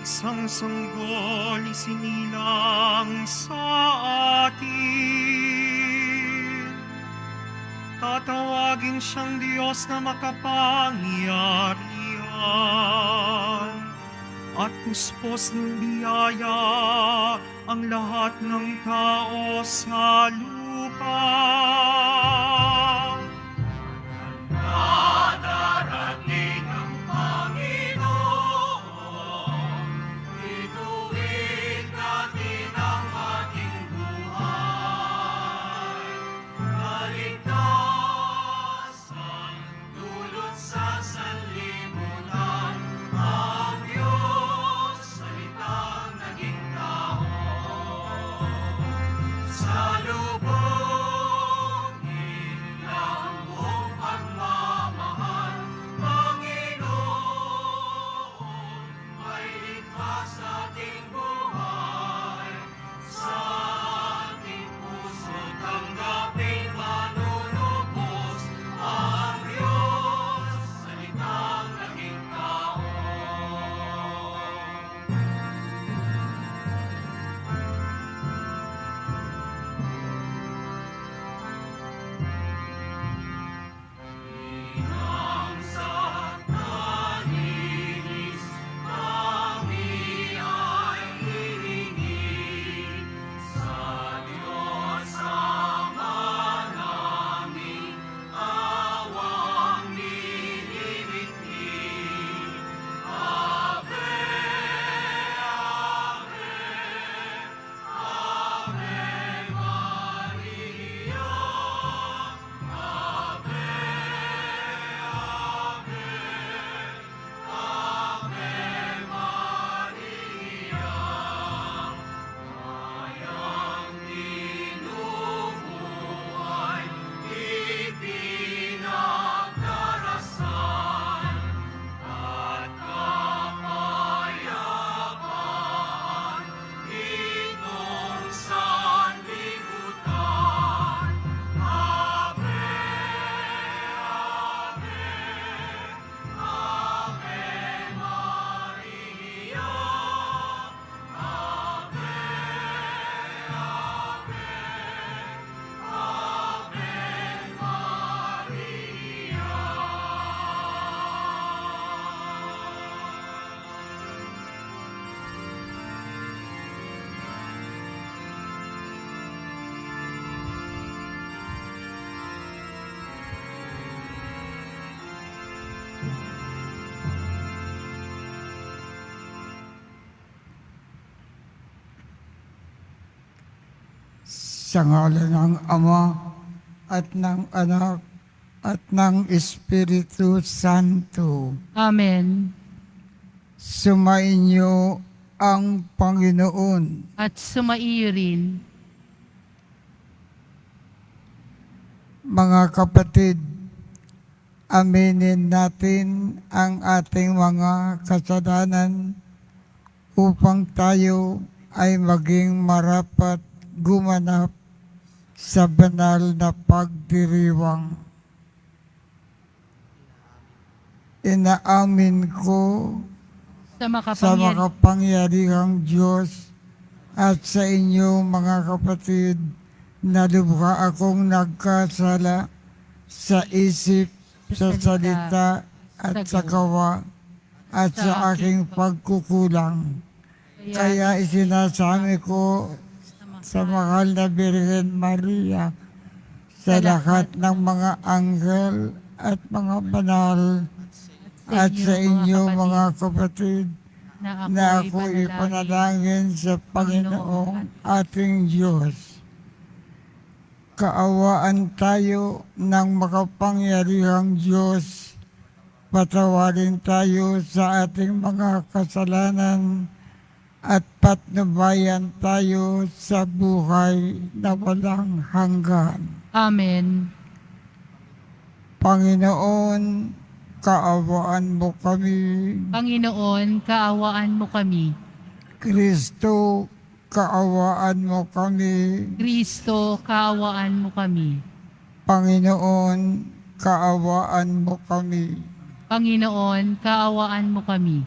Isang sanggol isinilang sa atin. Tatawagin siyang Diyos na makapangyarihan. At puspos ng biyaya ang lahat ng tao sa lupa. Darating ang Panginoon, ituwid natin ang ating buhay. Kaligtasan, dulot sa sanlibutan, ang Diyos, salitang naging tao. Sa lubungin ng buong pagmamahal, Panginoon, may likha sa ating buhay. Sa ating puso tanggapin manunubos, ang Diyos, salitang naging tao. Inang sa talinis, kami ay hihingi sa Diyos Ama namin, awang nilibigti. Ave, Ave, Ave Maria. Ave, Ave Maria, mayang binubuhay, ipinagdarasan, at kapayapaan itong sanlibutan. Ave, Ave Maria. Ave, Ave Sa ngalan ng Ama at ng Anak at ng Espiritu Santo. Amen. Sumainyo ang Panginoon. At sumaiyo rin. Mga kapatid, aminin natin ang ating mga kasalanan upang tayo ay maging marapat gumanap sa banal na pagdiriwang. Inaamin ko Sa sa makapangyarihan makapangyarihang Diyos at sa inyo mga kapatid na lubha akong nagkasala sa isip, sa salita at sa gawa at sa aking pagkukulang. Kaya isinasami ko sa mahal na Birhen Maria, sa lahat ng mga anghel at mga banal, at sa inyo mga kapatid, na ako ipanalangin sa Panginoong ating Diyos. Kaawaan tayo ng makapangyarihang Diyos, patawarin tayo sa ating mga kasalanan, at patnubayan tayo sa buhay na walang hanggan. Amen. Panginoon, kaawaan mo kami. Panginoon, kaawaan mo kami. Kristo, kaawaan mo kami. Kristo, kaawaan mo kami. Panginoon, kaawaan mo kami. Panginoon, kaawaan mo kami.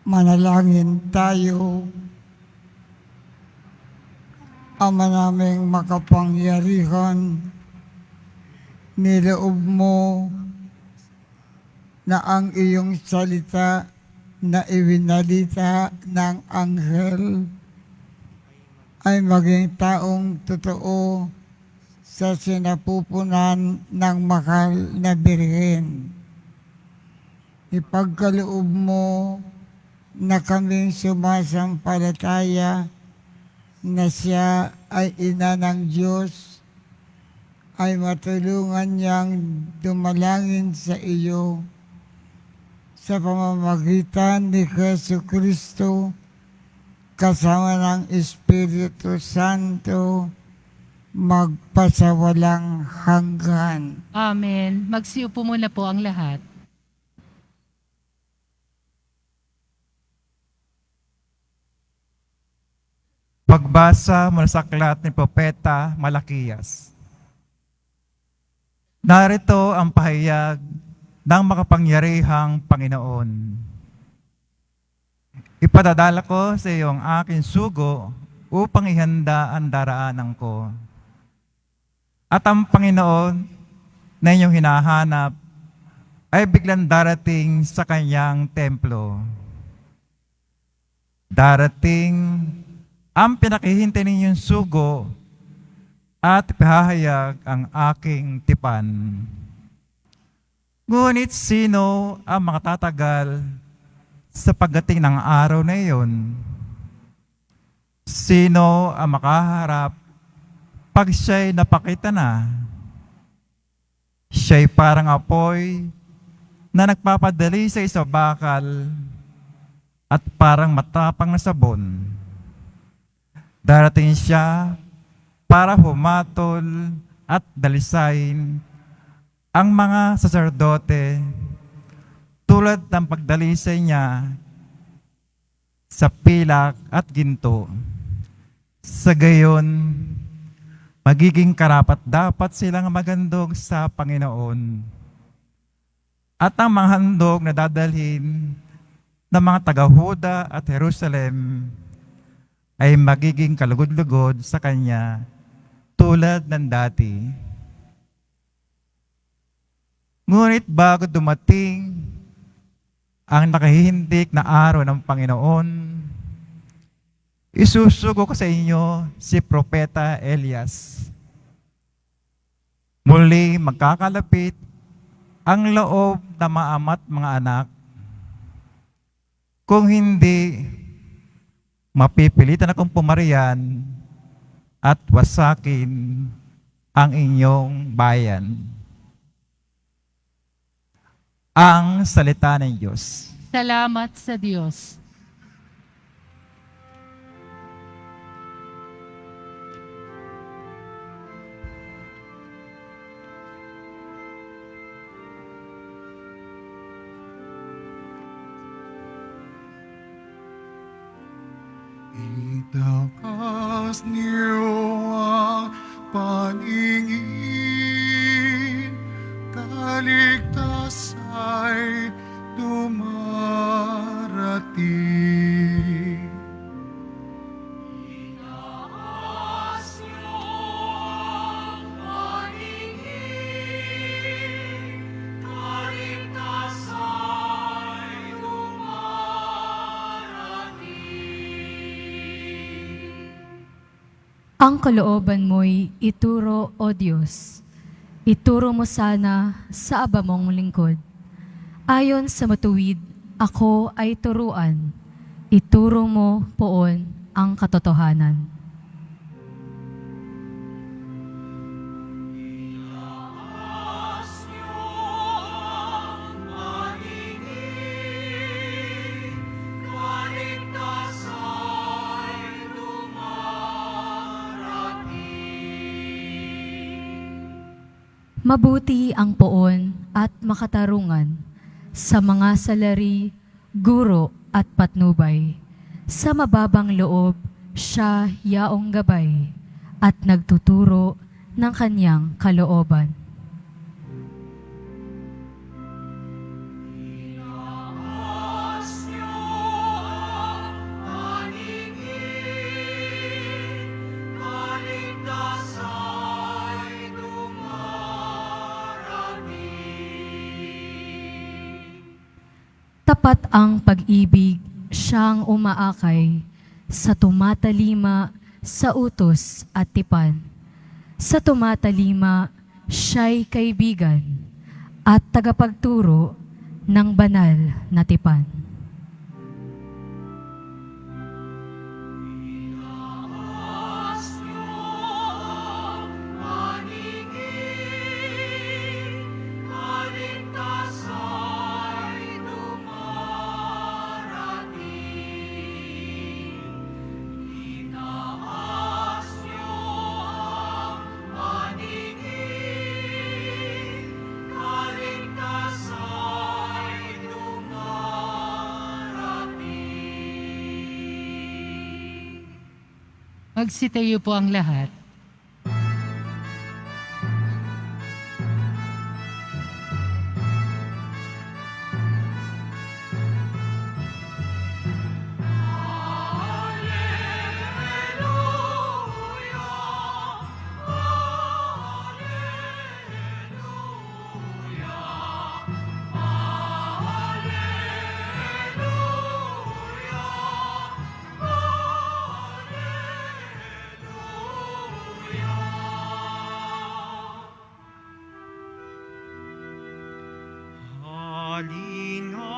Manalangin tayo. Ama naming makapangyarihan, niloob mo na ang iyong salita na iwinalita ng anghel ay maging taong totoo sa sinapupunan ng mahal na Birhen. Ipagkaloob mo na kaming sumasampalataya na siya ay ina ng Diyos, ay matulungan niyang dumalangin sa iyo sa pamamagitan ni Jesucristo kasama ng Espiritu Santo magpasawalang hanggan. Amen. Magsiupo muna po ang lahat. Pagbasa mula sa aklat ni Propeta Malakiyas. Narito ang pahayag ng makapangyarihang Panginoon. Ipadadala ko sa iyo ang aking sugo upang ihanda ang daraanan ko. At ang Panginoon na inyong hinahanap ay biglang darating sa kanyang templo. Darating ang pinakihintay ninyong sugo at ipahahayag ang aking tipan. Ngunit sino ang makatatagal sa pagdating ng araw na iyon? Sino ang makaharap pag siya'y napakita na? Siya'y parang apoy na nagpapadali sa isang bakal at parang matapang na sabon. Darating siya para humatol at dalisain ang mga saserdote tulad ng pagdalisay niya sa pilak at ginto. Sa gayon, magiging karapat-dapat silang magandog sa Panginoon. At ang mga handog na dadalhin ng mga taga-Huda at Jerusalem ay magiging kalugod-lugod sa Kanya tulad ng dati. Ngunit bago dumating ang nakahihindik na araw ng Panginoon, isusugo ko sa inyo si Propeta Elias. Muli magkakalapit ang loob na mga ama't mga anak. Kung hindi, mapipilitan akong pumarian at wasakin ang inyong bayan. Ang salita ng Diyos. Salamat sa Diyos. Itakas niyo ang paningin, kaligtas ay dumarating. Itaas niyo ang paningin, kaligtas ay dumarating. Ang kalooban mo'y ituro, O Diyos. Ituro mo sana sa aba mong lingkod. Ayon sa matuwid, ako ay turuan. Ituro mo poon ang katotohanan. Itaas niyo ang paningin, kaligtas ay dumarating. Mabuti ang poon at makatarungan sa mga salari, guro at patnubay. Sa mababang loob, siya yaong gabay at nagtuturo ng kanyang kalooban. Itaas niyo Ang pag-ibig siyang umaakay sa tumatalima sa utos at tipan. Sa tumatalima, siya'y kaibigan at tagapagturo ng banal na tipan. Magsitayo po ang lahat. Halina,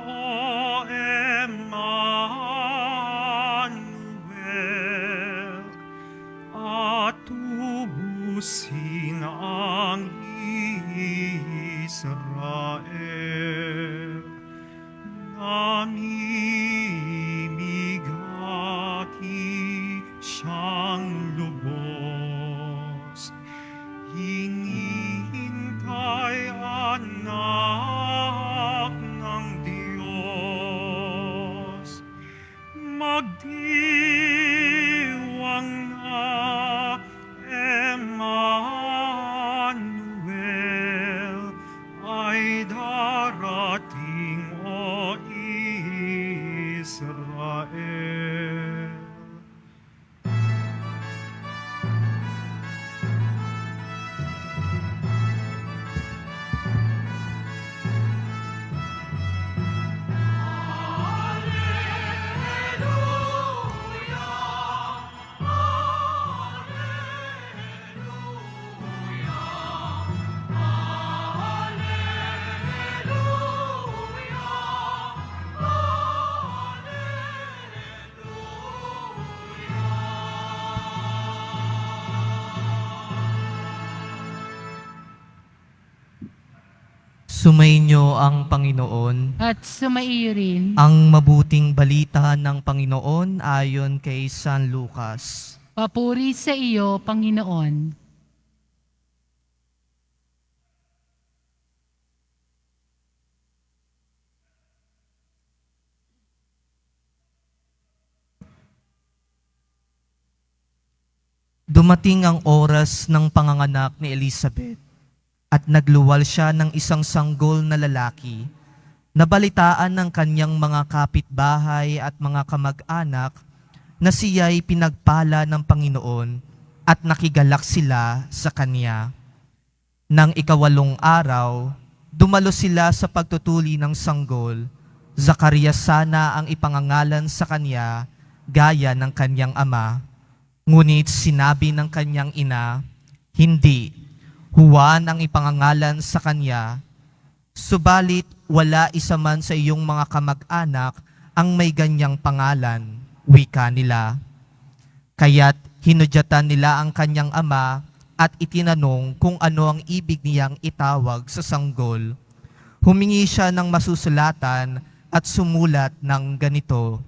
O Emmanuel, at tubusin ang Israel. Namimigati siyang lubos, hinihintay anak ng Diyos. Magdiwang na, Emmanuel, ay darating, O Israel. Sumainyo ang Panginoon. At sumaiyo rin. Ang mabuting balita ng Panginoon ayon kay San Lucas. Papuri sa iyo, Panginoon. Dumating ang oras ng panganganak ni Elizabeth at nagluwal siya ng isang sanggol na lalaki. Nabalitaan ng kanyang mga kapitbahay at mga kamag-anak na siya'y pinagpala ng Panginoon at nakigalak sila sa kanya. Nang ikawalong araw, dumalo sila sa pagtutuli ng sanggol. Zacarias sana ang ipangangalan sa kanya gaya ng kanyang ama. Ngunit sinabi ng kanyang ina, hindi, Juan ang ipangangalan sa kanya. Subalit wala isa man sa iyong mga kamag-anak ang may ganyang pangalan, wika nila. Kaya't hinudyatan nila ang kanyang ama at itinanong kung ano ang ibig niyang itawag sa sanggol. Humingi siya ng masusulatan at sumulat ng ganito,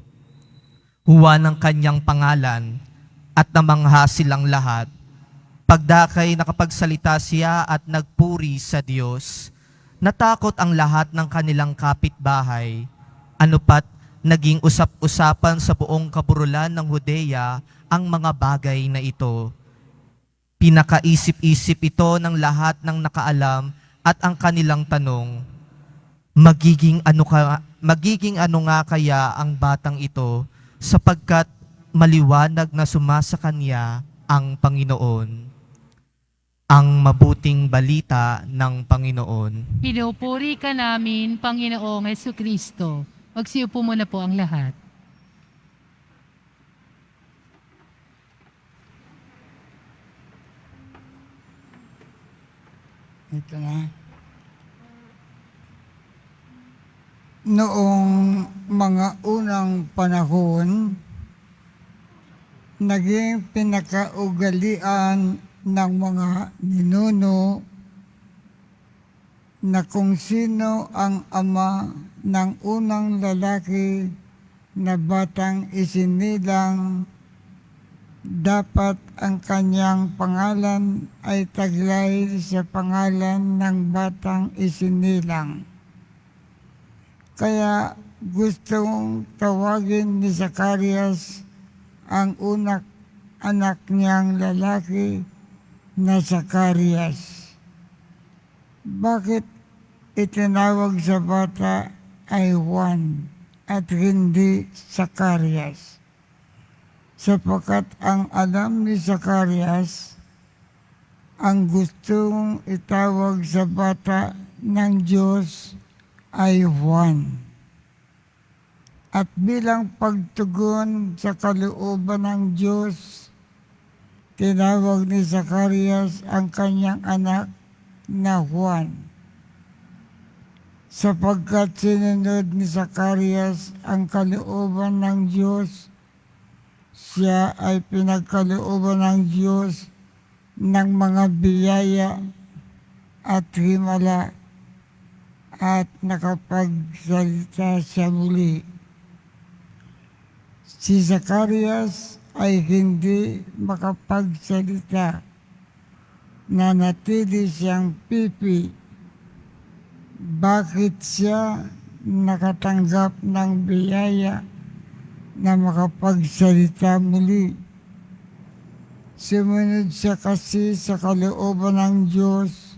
Juan ang kanyang pangalan, at namangha silang lahat. Pagdakay nakapagsalita siya at nagpuri sa Diyos. Natakot ang lahat ng kanilang kapitbahay. Ano pat naging usap-usapan sa buong kaburulan ng Judea ang mga bagay na ito. Pinakaisip-isip ito ng lahat ng nakaalam at ang kanilang tanong, magiging ano nga kaya ang batang ito sapagkat maliwanag na sumasa kanya ang Panginoon. Ang mabuting balita ng Panginoon. Pinupuri ka namin, Panginoong Hesukristo. Magsiupo muna po ang lahat. Ito na. Noong mga unang panahon, naging pinakaugalian ng mga ninuno na kung sino ang ama ng unang lalaki na batang isinilang, dapat ang kanyang pangalan ay taglay sa pangalan ng batang isinilang. Kaya gustong tawagin ni Zacarias ang unang anak niyang lalaki na Zacarias. Bakit itinawag sa bata ay Juan at hindi Zacarias? Sapagkat ang alam ni Zacarias, ang gustong itawag sa bata ng Diyos ay Juan. At bilang pagtugon sa kalooban ng Diyos, tinawag ni Zacarias ang kanyang anak na Juan. Sapagkat sinunod ni Zacarias ang kalooban ng Diyos, siya ay pinagkalooban ng Diyos ng mga biyaya at himala at nakapagsalita siya muli. Si Zacarias ay hindi makapagsalita, nanatili siyang pipi. Bakit siya nakatanggap ng biyaya na makapagsalita muli? Sumunod siya kasi sa kalooban ng Diyos.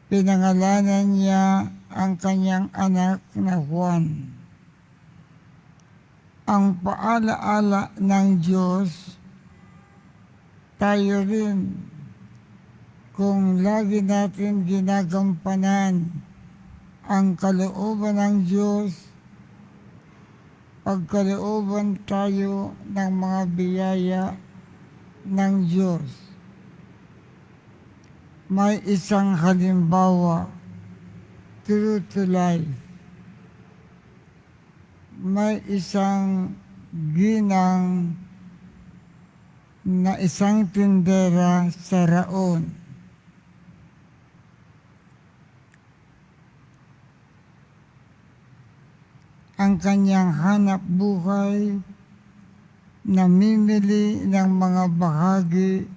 Pinangalanan niya ang kanyang anak na Juan. Ang paalaala ng Diyos, tayo rin, kung lagi natin ginagampanan ang kalooban ng Diyos, pagkalooban tayo ng mga biyaya ng Diyos. May isang halimbawa, true to life. May isang ginang na isang tindera sa Raon. Ang kanyang hanap buhay, namimili ng mga bahagi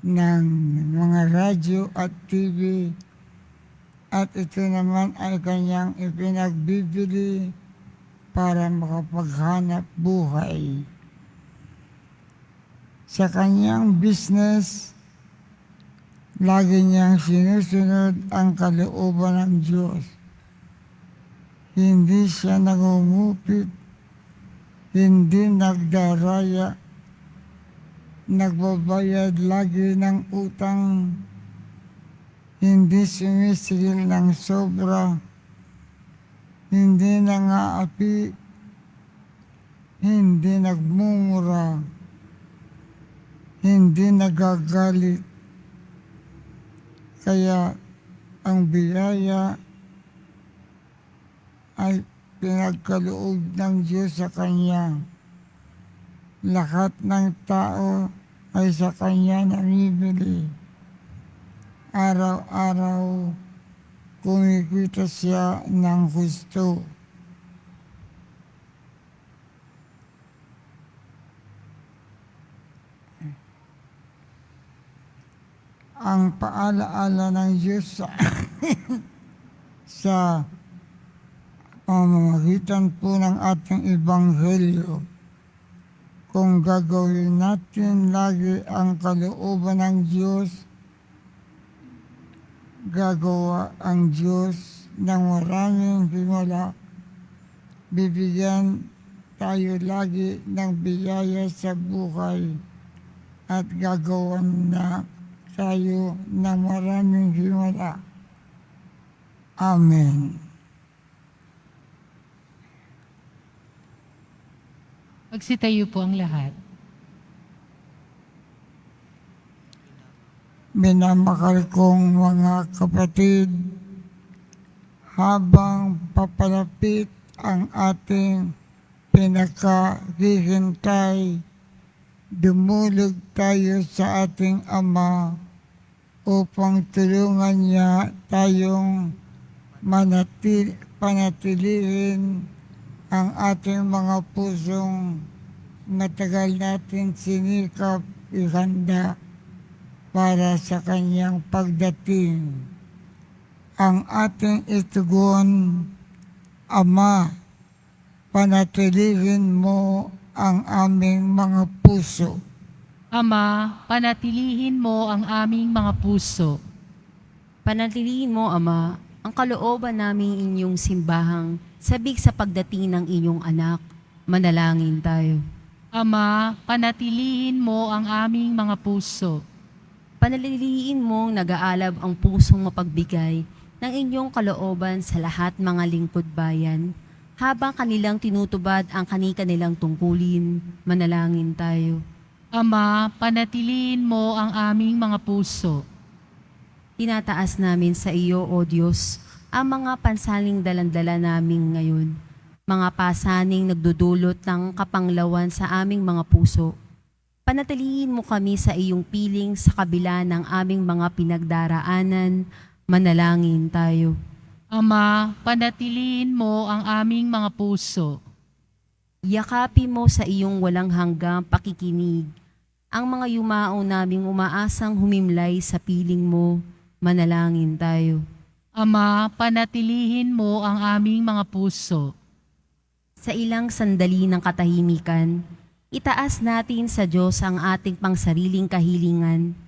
ng mga radyo at TV, at ito naman ay kanyang ipinagbibili para makapaghanap buhay. Sa kanyang business, lagi niyang sinusunod ang kalooban ng Diyos. Hindi siya nangungupit, hindi nagdaraya, nagbabayad lagi ng utang, hindi sumisigil ng sobra, hindi nangaapi, hindi nagmumura, hindi nagagalit. Kaya ang biyaya ay pinagkaloob ng Diyos sa Kanya. Lahat ng tao ay sa Kanya namimili. Araw-araw, kumikita siya ng husto. Ang paalaala ng Diyos sa pamamagitan po ng ating ebanghelyo, kung gagawin natin lagi ang kalooban ng Diyos, gagawa ang Diyos ng maraming himala. Bibigyan tayo lagi ng biyaya sa buhay at gagawan na tayo ng maraming himala. Amen. Magsitayo po ang lahat. Minamahal kong mga kapatid, habang papalapit ang ating pinakahihintay, dumulog tayo sa ating Ama upang tulungan niya tayong panatilihin ang ating mga pusong matagal natin sinikap ihanda para sa kanyang pagdating. Ang ating itugon, Ama, panatilihin mo ang aming mga puso. Ama, panatilihin mo ang aming mga puso. Panatilihin mo, Ama, ang kalooban naming inyong simbahang sabik sa pagdating ng inyong anak. Manalangin tayo. Ama, panatilihin mo ang aming mga puso. Panaliliin mong nag-aalab ang pusong mapagbigay ng inyong kalooban sa lahat mga lingkod bayan, habang kanilang tinutubad ang kani-kanilang tungkulin. Manalangin tayo. Ama, panatilihin mo ang aming mga puso. Tinataas namin sa iyo, O Diyos, ang mga pansaling dalandala namin ngayon, mga pasaning nagdudulot ng kapanglawan sa aming mga puso. Panatilihin mo kami sa iyong piling sa kabila ng aming mga pinagdaraanan. Manalangin tayo. Ama, panatilihin mo ang aming mga puso. Yakapin mo sa iyong walang hanggang pakikinig ang mga yumao naming umaasang humimlay sa piling mo. Manalangin tayo. Ama, panatilihin mo ang aming mga puso. Sa ilang sandali ng katahimikan, itaas natin sa Diyos ang ating pangsariling kahilingan,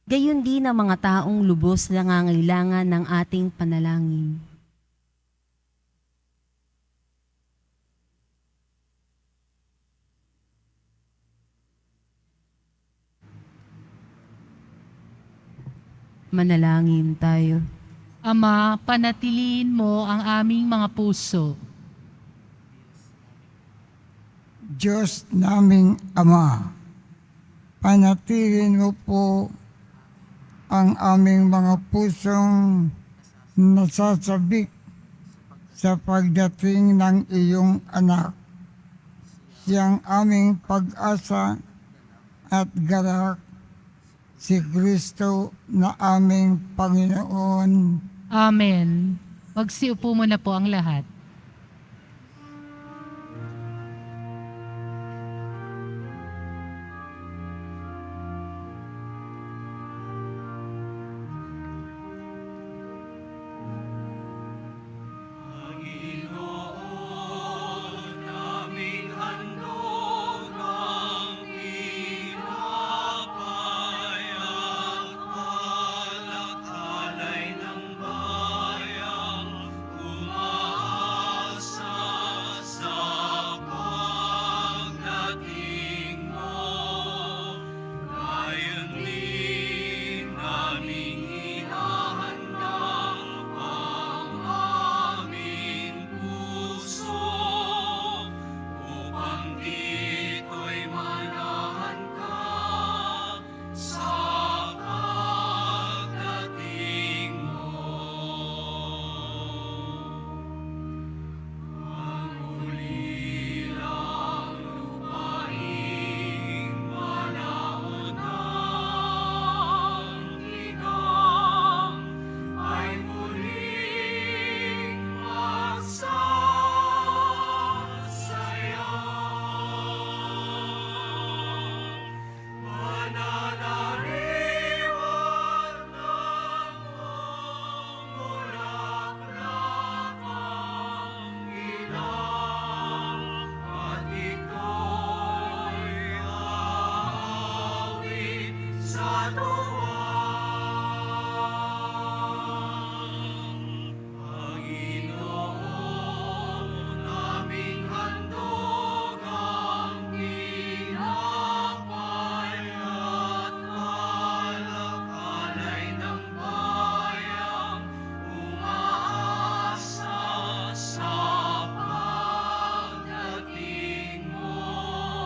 gayon din ang mga taong lubos na nangangailangan ng ating panalangin. Manalangin tayo. Ama, panatilihin mo ang aming mga puso. Diyos naming Ama, panatilihin mo po ang aming mga pusong nasasabik sa pagdating ng iyong anak. Siyang aming pag-asa at galak, si Kristo na aming Panginoon. Amen. Magsiupo muna po ang lahat. Panginoon, naming handog ang tinapay at alak-alay ng bayan, umaasa sa pagdating mo. Ngayon din naming hinahanda ang aming puso upang dito'y manahan ka sa pagdating mo. Ang ulilang lupaing manahon ng tigang ay muling magsasaya. Mananariwan ng bulaklak ang ilang at ito'y aawit sa tuwang. Panginoon, naming handog ang tinapay at alak-alay ng bayang, umaasa sa pagdating mo.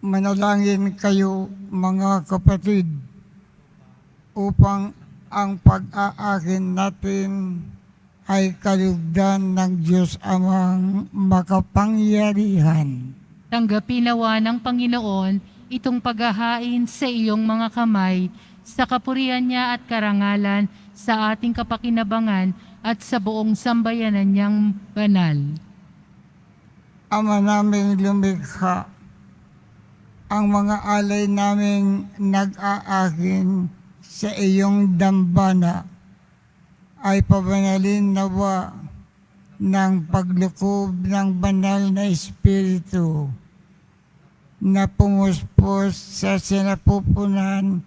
Manalangin kayo mga kapatid upang ang pag-aakin natin ay kalugdan ng Diyos Amang makapangyarihan. Tanggapin nawa ng Panginoon itong paghahain sa iyong mga kamay, sa kapurihan niya at karangalan, sa ating kapakinabangan at sa buong sambayanan niyang banal. Ama naming lumikha, ang mga alay naming nag-aakin sa iyong dambana ay pabanalin nawa ng paglukob ng banal na Espiritu na pumuspos sa sinapupunan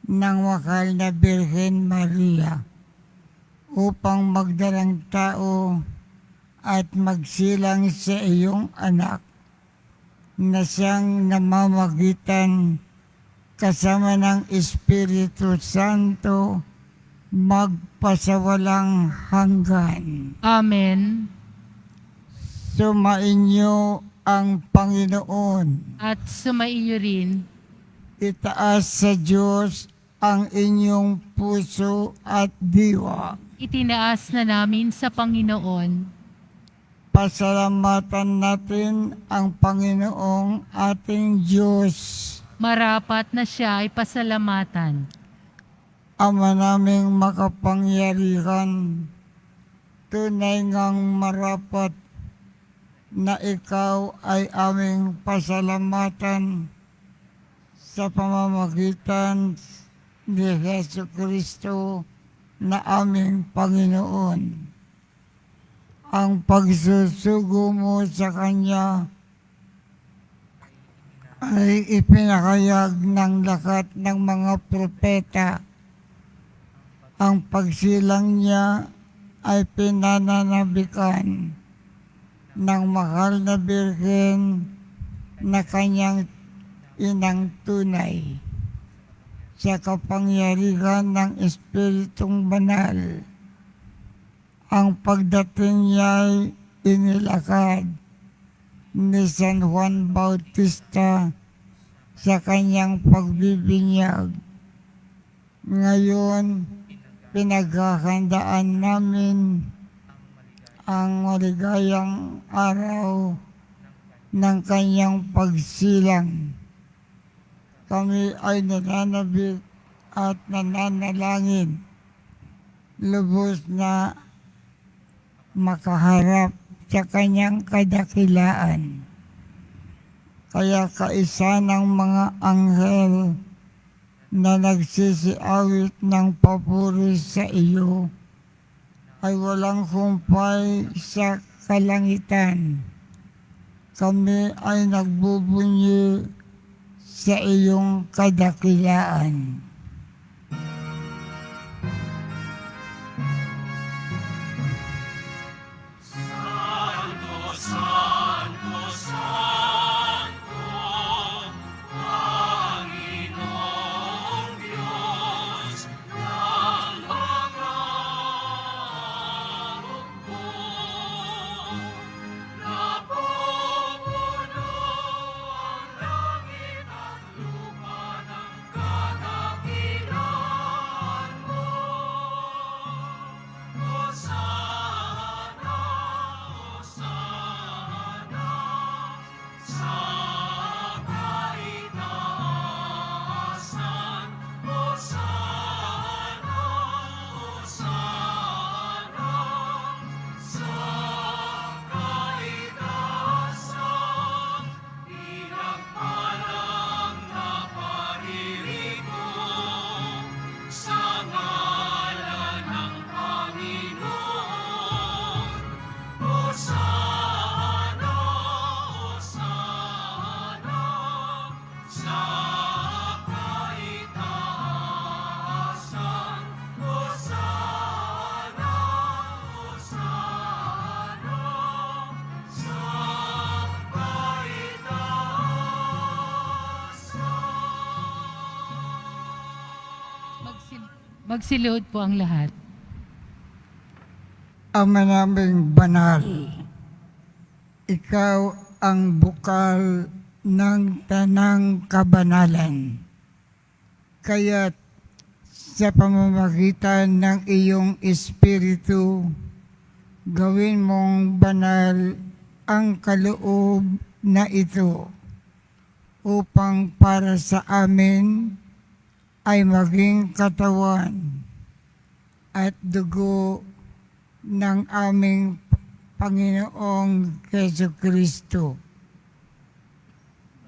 ng wakal na Birhen Maria upang magdalang tao at magsilang sa iyong anak na siyang namamagitan kasama ng Espiritu Santo magpasawalang hanggan. Amen. Sumainyo ang Panginoon. At sumaiyo rin. Itaas sa Diyos ang inyong puso at diwa. Itinaas na namin sa Panginoon. Pasalamatan natin ang Panginoong ating Diyos. Marapat na siya ay pasalamatan. Ama naming makapangyarihan, tunay ngang marapat na ikaw ay aming pasalamatan sa pamamagitan ni Hesus Kristo na aming Panginoon. Ang pagsusugo mo sa Kanya ay ipinakayag ng lahat ng mga propeta. Ang pagsilang niya ay pinananabikan ng mahal na Birhen na kanyang inang tunay sa kapangyarihan ng Espiritong Banal. Ang pagdating niya ay inilakad ni San Juan Bautista sa kanyang pagbibinyag. Ngayon, pinaghahandaan namin ang maligayang araw ng kanyang pagsilang. Kami ay nananabik at nananalangin, lubos na makaharap sa kanyang kadakilaan. Kaya kaisa ng mga anghel na nagsisiawit ng papuri sa iyo ay walang humpay sa kalangitan. Kami ay nagbubunyi sa iyong kadakilaan. Santo, Santo, Santo, Panginoong Diyos ng mga hukbo. Napupuno ang langit at lupa ng kadakilaan mo. Hosana, Hosana, sa kaitaasan. Hosana, Hosana, sa kaitaasan. Pinagpalang na paririto sa ngalan ng Panginoon. Hosana, Hosana, sa kaitaasan. Hosana, Hosana, sa kaitaasan. Magsiluhod po ang lahat. Ama naming banal, ikaw ang bukal ng tanang kabanalan. Kaya't sa pamamagitan ng iyong Espiritu, gawin mong banal ang kaloob na ito upang para sa amin ay maging katawan at dugo ng aming Panginoong Jesucristo.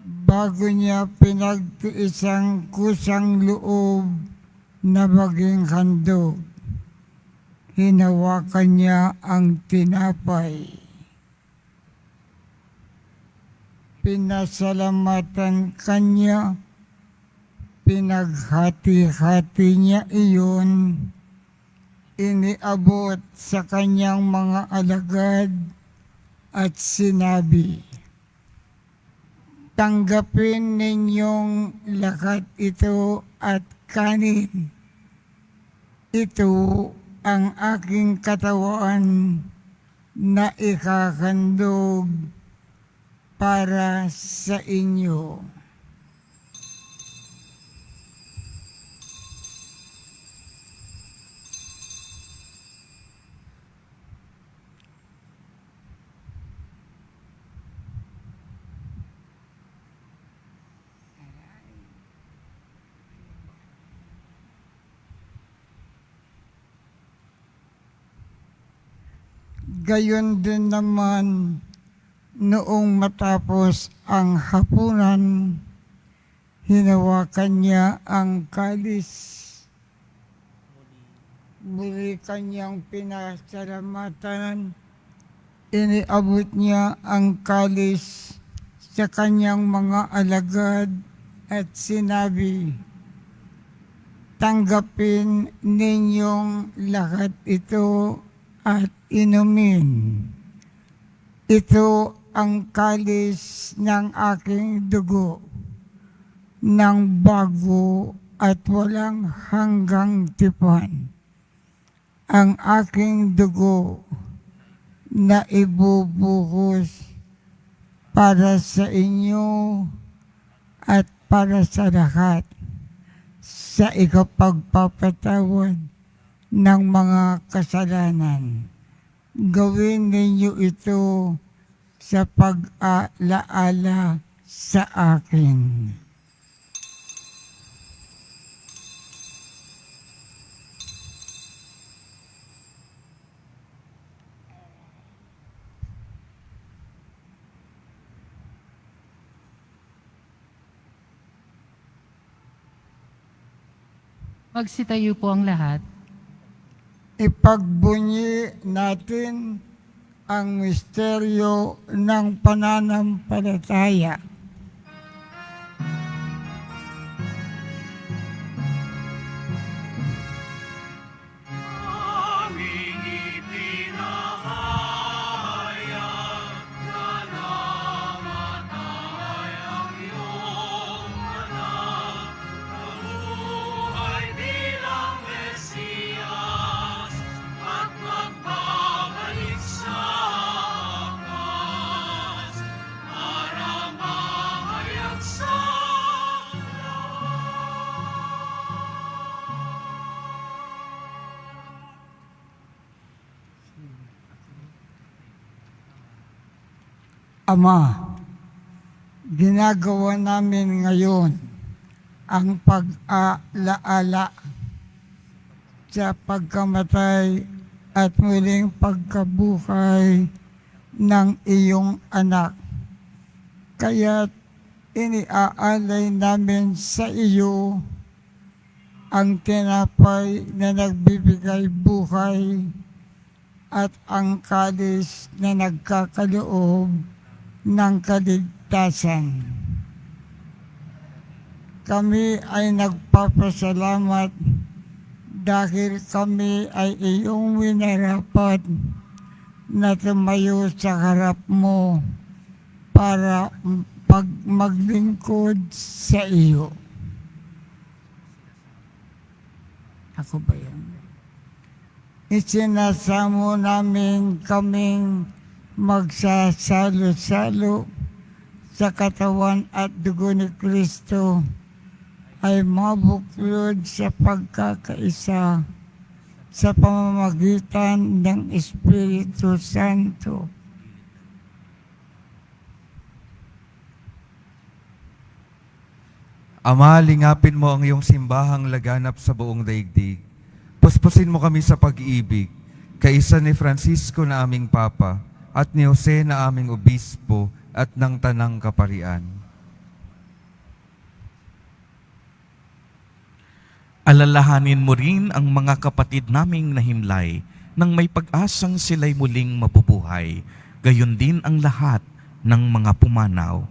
Bago niya pinagtiisang kusang loob na maging handog, hinawakan niya ang tinapay. Pinasalamatan kanya, pinaghati-hati niya iyon, iniabot sa kanyang mga alagad at sinabi, "Tanggapin ninyong lahat ito at kanin. Ito ang aking katawan na ikakandog para sa inyo." Gayon din naman, noong matapos ang hapunan, hinawakan niya ang kalis. Muli kanyang pinasalamatan, iniabot niya ang kalis sa kanyang mga alagad at sinabi, "Tanggapin ninyong lahat ito at inumin. Ito ang kalis ng aking dugo, ng bago at walang hanggang tipan. Ang aking dugo na ibubuhos para sa inyo at para sa lahat sa ikapagpapatawad ng mga kasalanan. Gawin ninyo ito sa pag-alaala sa akin." Magsitayo po ang lahat. Ipagbunyi natin ang misteryo ng pananampalataya. Aming ipinahayag na namatay ang iyong anak, nabuhay bilang Mesiyas, at magbabalik sa wakas para mahayag sa Ama, ginagawa namin ngayon ang pag-alaala sa pagkamatay at muling pagkabuhay ng iyong anak. Kaya't iniaalay namin sa iyo ang tinapay na nagbibigay buhay at ang kalis na nagkakaloob ng kaligtasan. Kami ay nagpapasalamat dahil kami ay iyong winarapat na tumayo sa harap mo para maglingkod sa iyo. Ako ba yan? Isinasamo namin kaming magsasalo-salo sa katawan at dugo ni Kristo ay mabuklod sa pagkakaisa sa pamamagitan ng Espiritu Santo. Ama, lingapin mo ang iyong simbahang laganap sa buong daigdig. Puspusin mo kami sa pag-ibig, kaisa ni Francisco na aming Papa, at ni Jose na aming Obispo, at ng Tanang Kaparian. Alalahanin mo rin ang mga kapatid naming nahimlay nang may pag-asang sila'y muling mabubuhay, gayon din ang lahat ng mga pumanaw.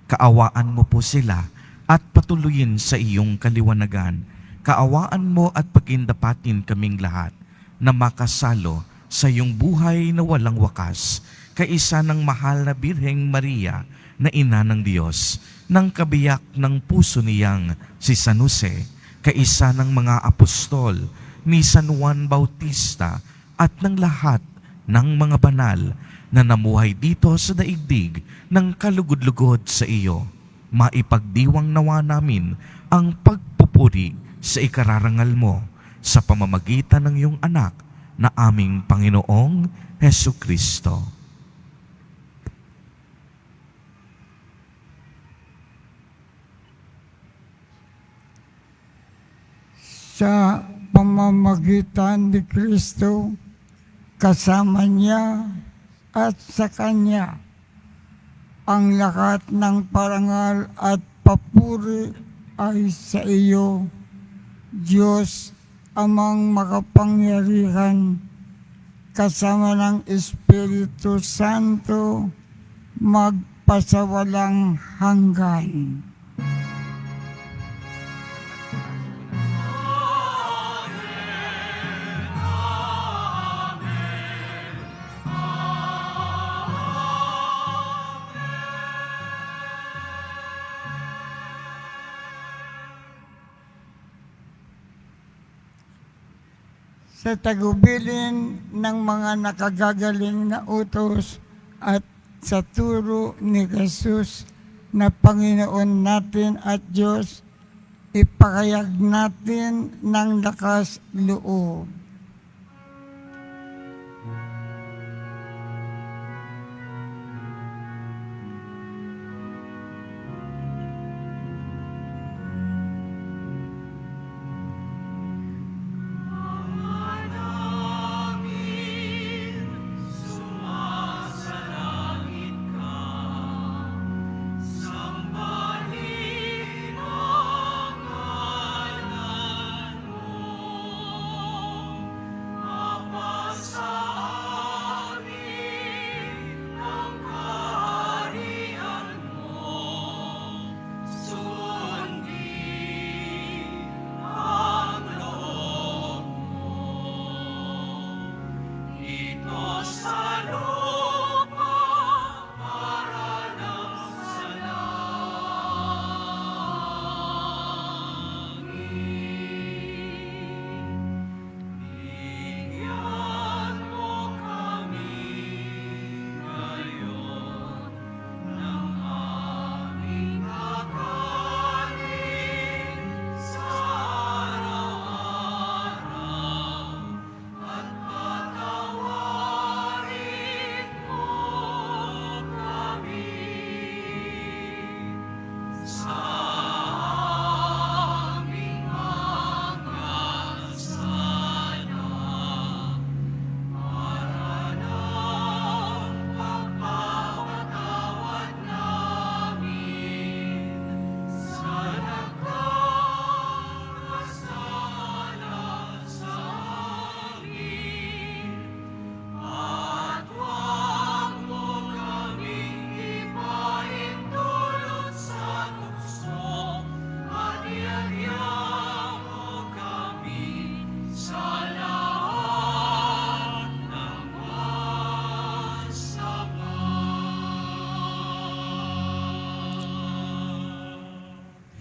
Kaawaan mo po sila at patuloyin sa iyong kaliwanagan. Kaawaan mo at pagindapatin kaming lahat na makasalo sa iyong buhay na walang wakas, kaisa ng mahal na Birheng Maria na ina ng Diyos, ng kabiyak ng puso niyang si San Jose, kaisa ng mga apostol ni San Juan Bautista at ng lahat ng mga banal na namuhay dito sa daigdig ng kalugod-lugod sa iyo. Maipagdiwang nawa namin ang pagpupuri sa ikararangal mo sa pamamagitan ng iyong anak na aming Panginoong Hesukristo. Sa pamamagitan ni Kristo, kasama niya at sa Kanya, ang lahat ng parangal at papuri ay sa iyo, Diyos Amang makapangyarihan, kasama ng Espiritu Santo, magpasawalang hanggan. Sa tagubilin ng mga nakagagaling na utos at sa turo ni Jesus na Panginoon natin at Diyos, ipakayag natin ng lakas loob.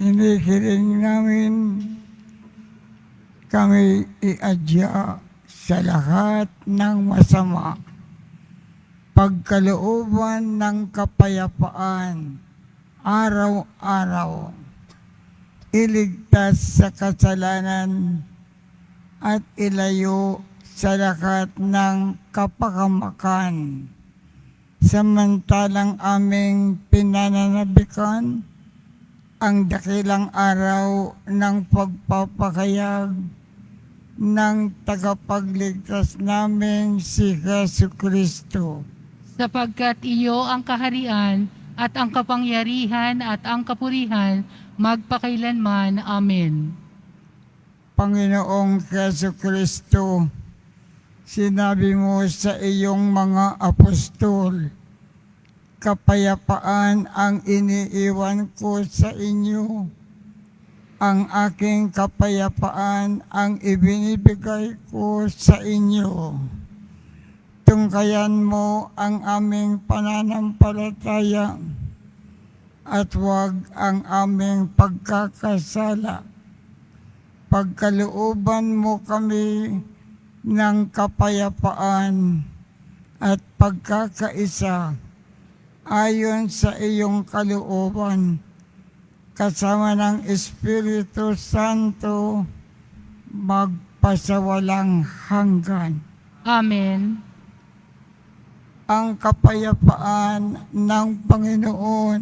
Hinihiling namin kami iadya sa lahat ng masama, pagkalooban ng kapayapaan araw-araw. Iligtas sa kasalanan at ilayo sa lahat ng kapakamakan. Samantalang aming pinananabikan ang dakilang araw ng pagpapakayag ng tagapagligtas namin si Jesucristo. Sapagkat iyo ang kaharian at ang kapangyarihan at ang kapurihan magpakailanman. Amen. Panginoong Jesucristo, sinabi mo sa iyong mga apostol, kapayapaan ang iniiwan ko sa inyo. Ang aking kapayapaan ang ibinibigay ko sa inyo. Tungkayan mo ang aming pananampalataya at huwag ang aming pagkakasala. Pagkalooban mo kami ng kapayapaan at pagkakaisa ayon sa iyong kalooban, kasama ng Espiritu Santo, magpasawalang hanggan. Amen. Ang kapayapaan ng Panginoon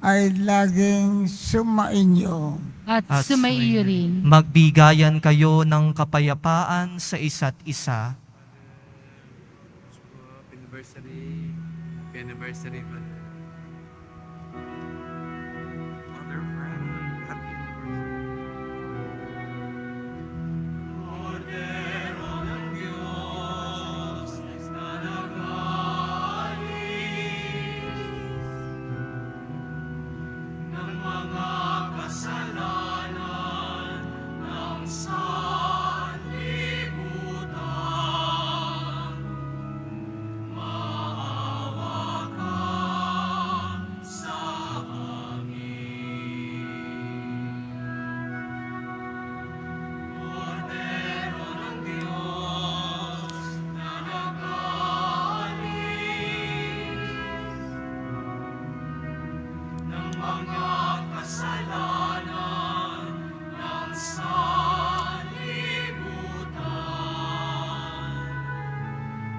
ay laging sumainyo. At sumaiyo rin. Magbigayan kayo ng kapayapaan sa isa't isa. Anniversary man. Mother Fran, happy anniversary. Cordero ng Diyos na nag-aalis ng mga kasalanan ng sanlibutan, maawa ka sa amin. Cordero ng Diyos na nag-aalis ng mga kasalanan ng sanlibutan,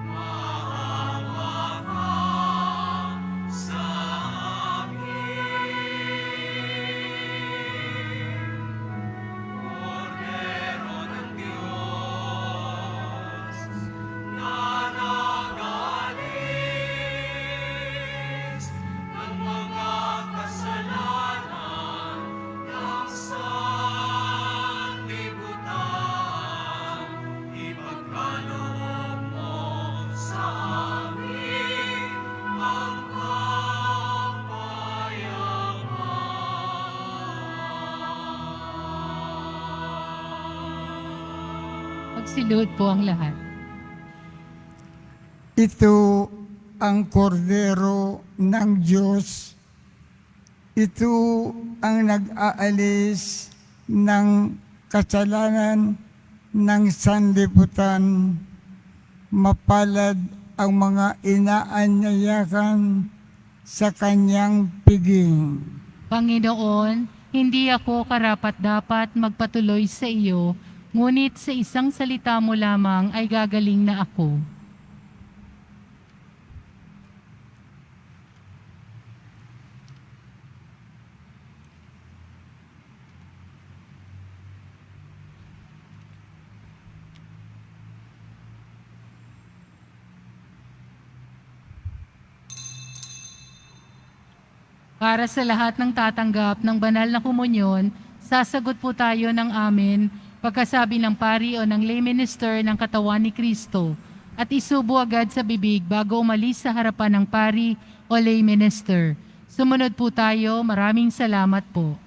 maawa ka sa amin. Cordero ng Diyos na nag-aalis ng mga kasalanan ng sanlibutan, ipagkaloob mo sa amin ang kapayapaan. Magsiluhod po ang lahat. Ito ang kordero ng Diyos. Ito ang nag-aalis ng kasalanan ng sanlibutan. Mapalad ang mga inaanyayakan sa kanyang piging. Panginoon, hindi ako karapat-dapat magpatuloy sa iyo, ngunit sa isang salita mo lamang ay gagaling na ako. Para sa lahat ng tatanggap ng banal na komunyon, sasagot po tayo ng amen pagkasabi ng pari o ng lay minister ng katawan ni Kristo at isubo agad sa bibig bago umalis sa harapan ng pari o lay minister. Sumunod po tayo. Maraming salamat po.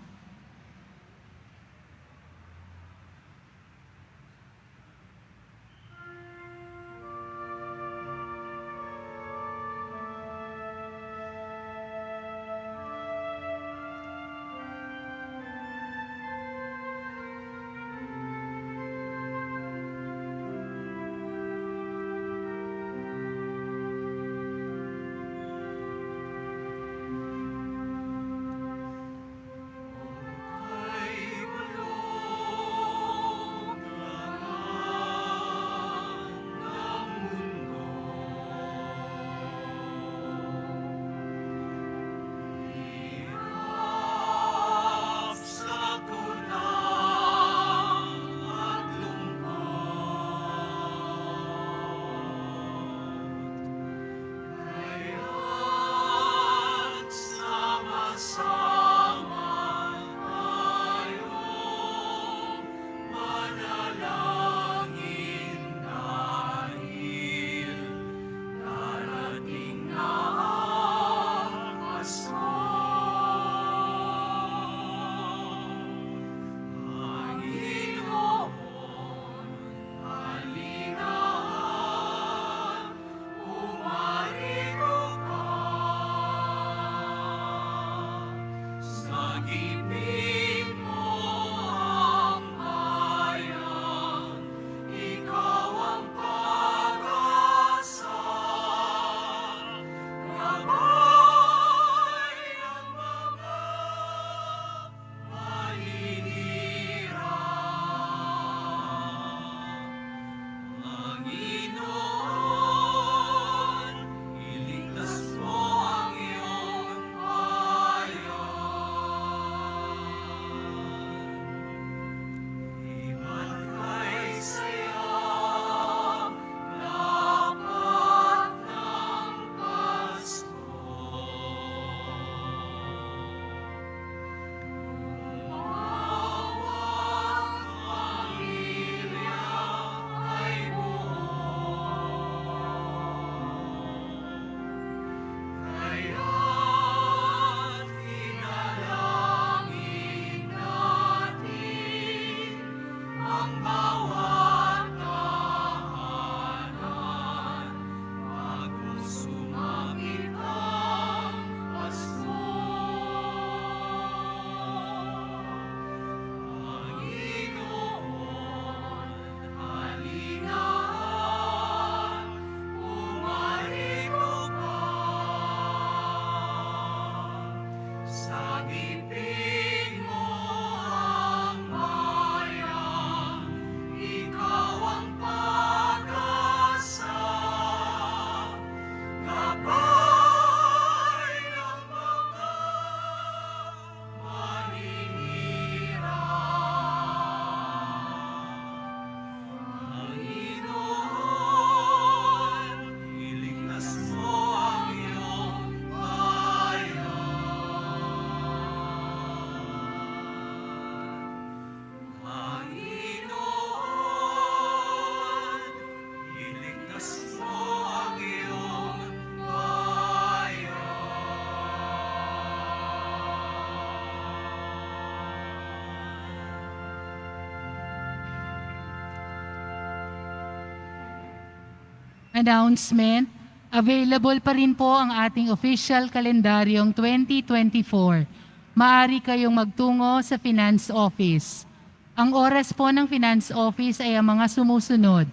Announcement, available pa rin po ang ating official kalendaryong 2024. Maaari kayong magtungo sa Finance Office. Ang oras po ng Finance Office ay ang mga sumusunod.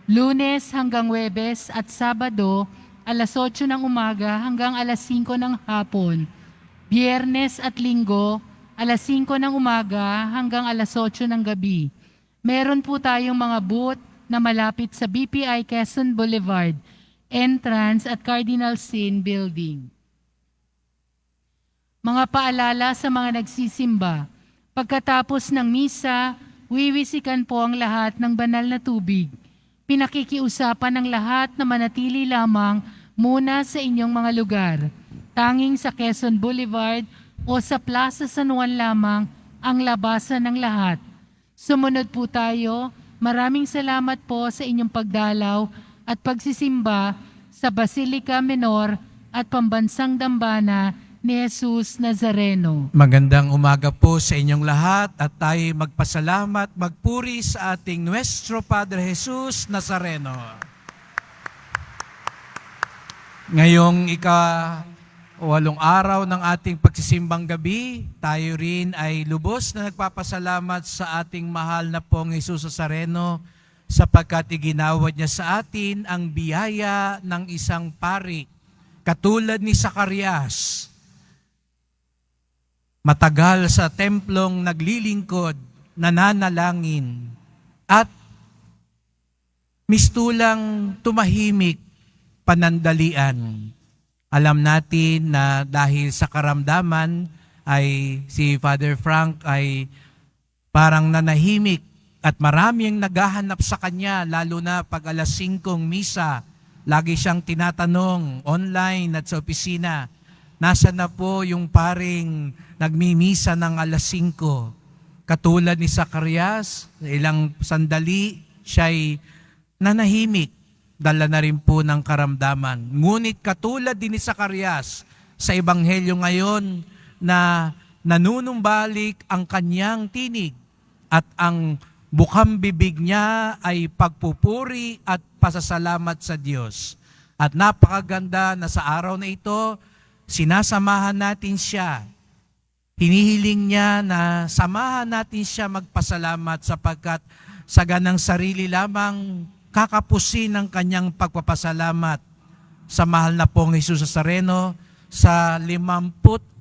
Lunes hanggang Huwebes at Sabado, alas 8 ng umaga hanggang alas 5 ng hapon. Biyernes at Linggo, alas 5 ng umaga hanggang alas 8 ng gabi. Meron po tayong mga booth na malapit sa BPI Quezon Boulevard, entrance at Cardinal Sin Building. Mga paalala sa mga nagsisimba. Pagkatapos ng misa, wiwisikan po ang lahat ng banal na tubig. Pinakikiusapan ng lahat na manatili lamang muna sa inyong mga lugar. Tanging sa Quezon Boulevard o sa Plaza San Juan lamang ang labasan ng lahat. Sumunod po tayo. Maraming salamat po sa inyong pagdalaw at pagsisimba sa Basilica Menor at Pambansang Dambana ni Jesus Nazareno. Magandang umaga po sa inyong lahat at tayo magpasalamat, magpuri sa ating Nuestro Padre Jesus Nazareno. Ngayong ika-8 araw ng ating pagsisimbang gabi, tayo rin ay lubos na nagpapasalamat sa ating mahal na pong Jesus Nazareno sapagkat iginawad niya sa atin ang biyaya ng isang pari, katulad ni Zacarias. Matagal sa templong naglilingkod, nananalangin, at mistulang tumahimik, panandalian. Alam natin na dahil sa karamdaman ay si Father Frank ay parang nanahimik at maraming naghahanap sa kanya, lalo na pag alas 5 misa, lagi siyang tinatanong online at sa opisina, nasa na po yung paring nagmimisa ng alas 5. Katulad ni Zacarias, ilang sandali, siya'y nanahimik, dala na rin po ng karamdaman. Ngunit katulad din ni Zacarias sa Ebanghelyo ngayon na nanunumbalik ang kanyang tinig at ang bukang bibig niya ay pagpupuri at pasasalamat sa Diyos. At napakaganda na sa araw na ito, sinasamahan natin siya. Hinihiling niya na samahan natin siya magpasalamat sapagkat sa ganang sarili lamang kakapusin ang kanyang pagpapasalamat sa mahal na pong Jesus Nazareno sa 56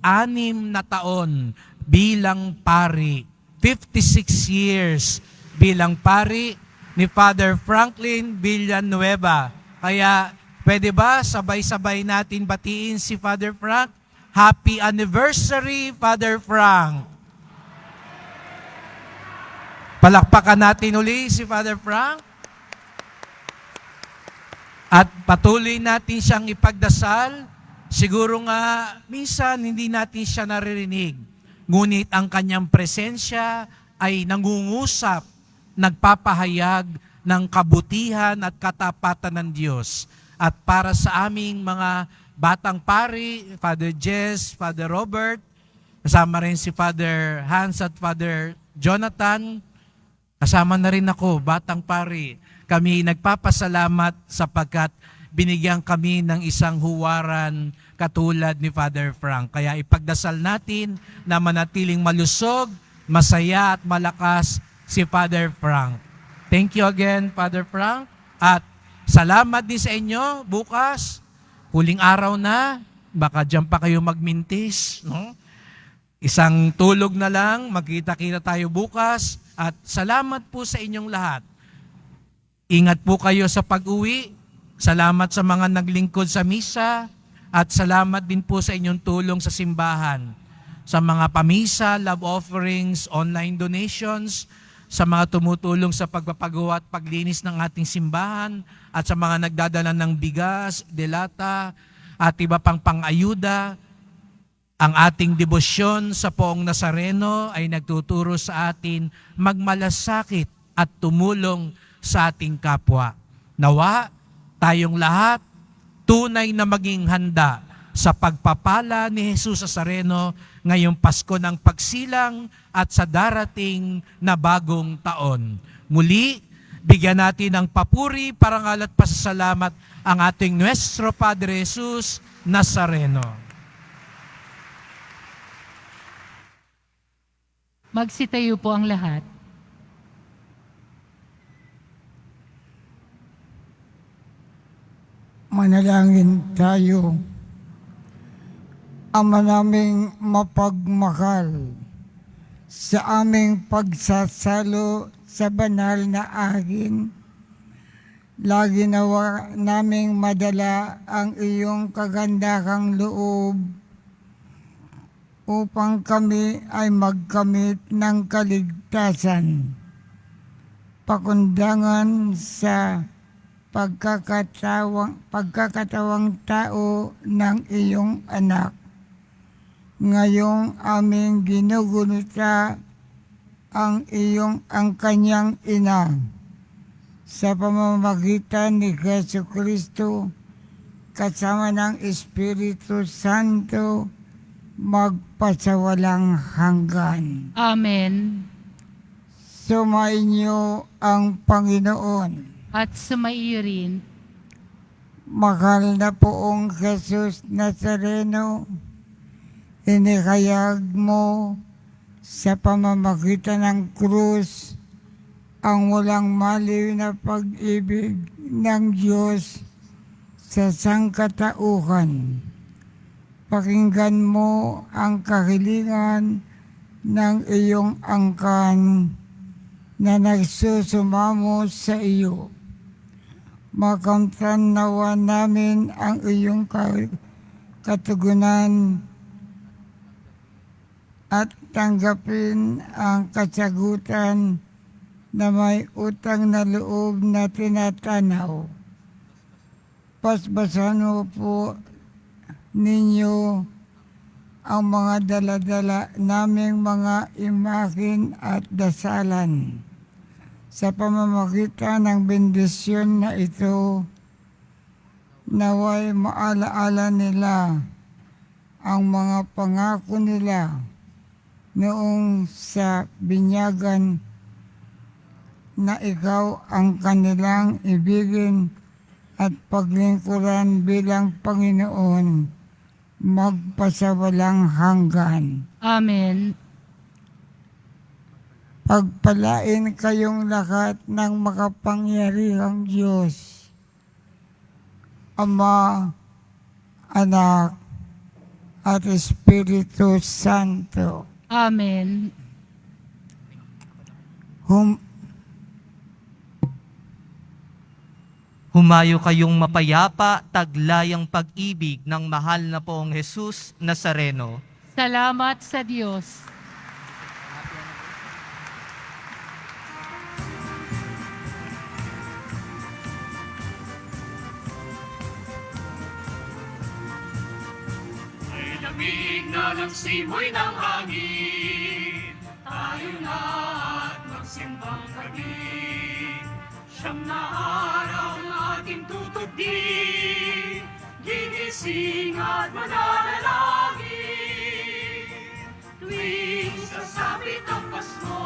na taon bilang pari. 56 years bilang pari ni Father Franklin Villanueva. Kaya pwede ba sabay-sabay natin batiin si Father Frank? Happy anniversary, Father Frank! Palakpakan natin uli si Father Frank. At patuloy natin siyang ipagdasal. Siguro nga, minsan hindi natin siya naririnig. Ngunit ang kanyang presensya ay nangungusap, nagpapahayag ng kabutihan at katapatan ng Diyos. At para sa aming mga batang pari, Father Jess, Father Robert, kasama rin si Father Hans at Father Jonathan, kasama na rin ako, batang pari. Kami nagpapasalamat sapagkat binigyan kami ng isang huwaran katulad ni Father Frank. Kaya ipagdasal natin na manatiling malusog, masaya at malakas si Father Frank. Thank you again, Father Frank. At salamat din sa inyo. Bukas, huling araw na, baka dyan pa kayo magmintis. No? Isang tulog na lang, magkita-kita tayo bukas. At salamat po sa inyong lahat. Ingat po kayo sa pag-uwi. Salamat sa mga naglingkod sa misa. At salamat din po sa inyong tulong sa simbahan. Sa mga pamisa, love offerings, online donations, sa mga tumutulong sa pagpapagawa at paglinis ng ating simbahan, at sa mga nagdadala ng bigas, delata, at iba pang pang-ayuda. Ang ating debosyon sa Poong Nazareno ay nagtuturo sa atin magmalasakit at tumulong sa ating kapwa. Nawa, tayong lahat, tunay na maging handa sa pagpapala ni Jesus Nazareno ngayong Pasko ng Pagsilang at sa darating na bagong taon. Muli, Bigyan natin ng papuri, parangal at pasasalamat ang ating Nuestro Padre Jesus Nazareno. Magsitayo po ang lahat. Manalangin tayo. Ama naming mapagmahal, sa aming pagsasalo sa banal na agin, lagi nawa naming madala ang iyong kagandahang loob upang kami ay magkamit ng kaligtasan, pakundangan sa pagkakatawang tao ng iyong anak. Ngayong aming ginugunuta ang kanyang ina sa pamamagitan ni Jesu Kristo kasama ng Espiritu Santo magpasawalang hanggan. Amen. Sumainyo ang Panginoon. At sumaiyo rin. Mahal na poong Jesus Nazareno, inikayag mo sa pamamagitan ng krus ang walang maliw na pag-ibig ng Diyos sa sangkatauhan. Pakinggan mo ang kahilingan ng iyong angkan na nagsusumamo sa iyo. Makamtan nawa namin ang iyong katugunan at tanggapin ang kasagutan na may utang na loob na tinatanaw. Pasbasan mo po ninyo ang mga daladala naming mga imahin at dasalan. Sa pamamagitan ng bendisyon na ito, naway maalaala nila ang mga pangako nila noong sa binyagan na ikaw ang kanilang ibigin at paglingkuran bilang Panginoon magpasawalang hanggan. Amen. Pagpalain kayong lahat ng makapangyarihang Diyos, Ama, Anak, at Espiritu Santo. Amen. Humayo kayong mapayapa, taglayang pag-ibig ng mahal na poong Jesus Nazareno. Salamat sa Diyos. Ay lamig na ng simoy ng hangin, tayo na at magsimbang kabig. Siyam na araw ng ating tutugdi, gigising at mananalangin. Tuwing sasapit ang Pasko,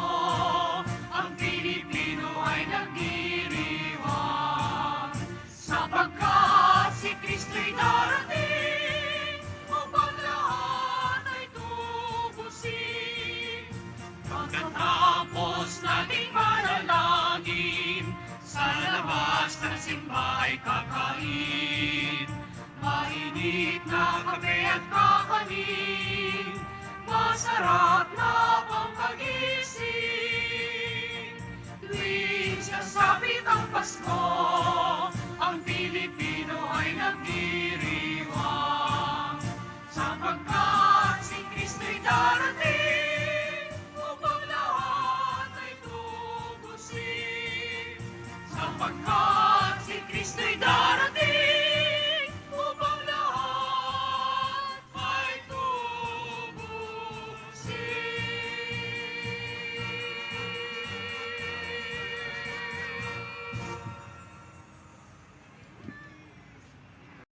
ang Pilipino ay nagdiriwang, sapagkat si Kristo'y darating upang lahat ay tubusin. Pagkatapos nating manalangin, sa labas ng simbahay kakain, mainit na kape at kakanin, masarap na pampagising. Tuwing sasapit ang Pasko, ang Pilipino